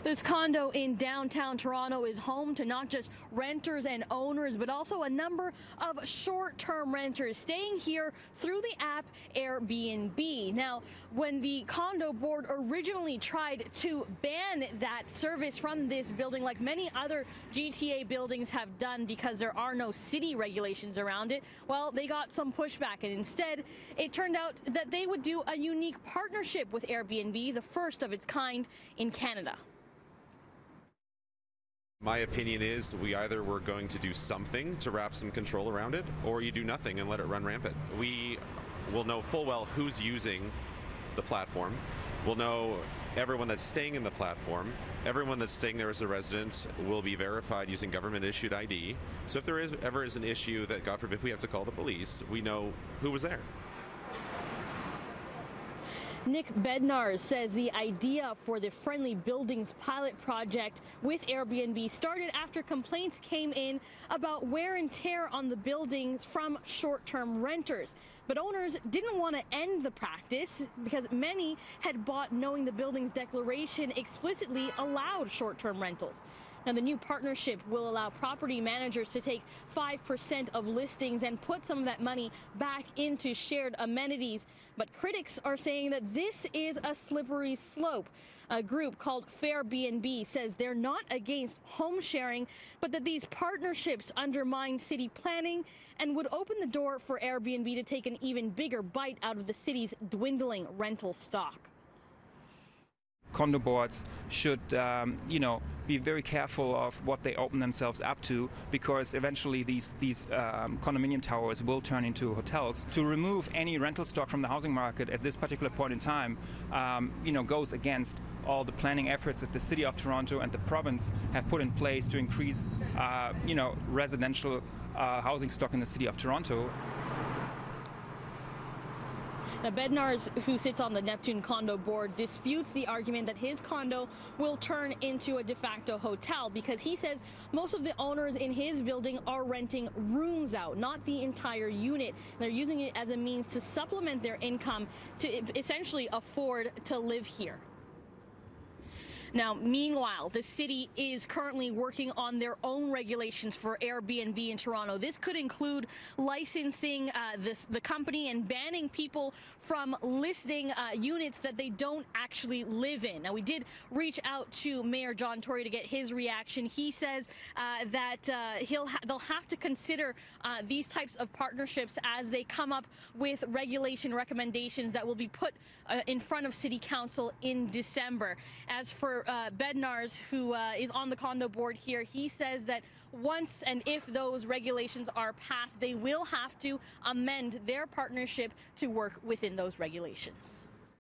This condo in downtown Toronto is home to not just renters and owners, but also a number of short-term renters staying here through the app Airbnb. Now, when the condo board originally tried to ban that service from this building, like many other GTA buildings have done because there are no city regulations around it, well, they got some pushback, and instead it turned out that they would do a unique partnership with Airbnb, the first of its kind in Canada. My opinion is we either were going to do something to wrap some control around it, or you do nothing and let it run rampant. We will know full well who's using the platform. We'll know everyone that's staying in the platform. Everyone that's staying there as a resident will be verified using government-issued ID. So if there ever is an issue that, God forbid, we have to call the police, we know who was there. Nick Bednarz says the idea for the Friendly Buildings pilot project with Airbnb started after complaints came in about wear and tear on the buildings from short-term renters. But owners didn't want to end the practice because many had bought knowing the building's declaration explicitly allowed short-term rentals. Now, the new partnership will allow property managers to take 5% of listings and put some of that money back into shared amenities. But critics are saying that this is a slippery slope. A group called Airbnb says they're not against home sharing, but that these partnerships undermine city planning and would open the door for Airbnb to take an even bigger bite out of the city's dwindling rental stock. Condo boards should, be very careful of what they open themselves up to, because eventually these condominium towers will turn into hotels. To remove any rental stock from the housing market at this particular point in time, goes against all the planning efforts that the City of Toronto and the province have put in place to increase, residential housing stock in the City of Toronto. Now, Bednarz, who sits on the Neptune condo board, disputes the argument that his condo will turn into a de facto hotel because he says most of the owners in his building are renting rooms out, not the entire unit. They're using it as a means to supplement their income to essentially afford to live here. Now, meanwhile, the city is currently working on their own regulations for Airbnb in Toronto. This could include licensing the company and banning people from listing units that they don't actually live in. Now, we did reach out to Mayor John Tory to get his reaction. He says that they'll have to consider these types of partnerships as they come up with regulation recommendations that will be put in front of City Council in December. As for Bednarz, who is on the condo board here, he says that once and if those regulations are passed, they will have to amend their partnership to work within those regulations.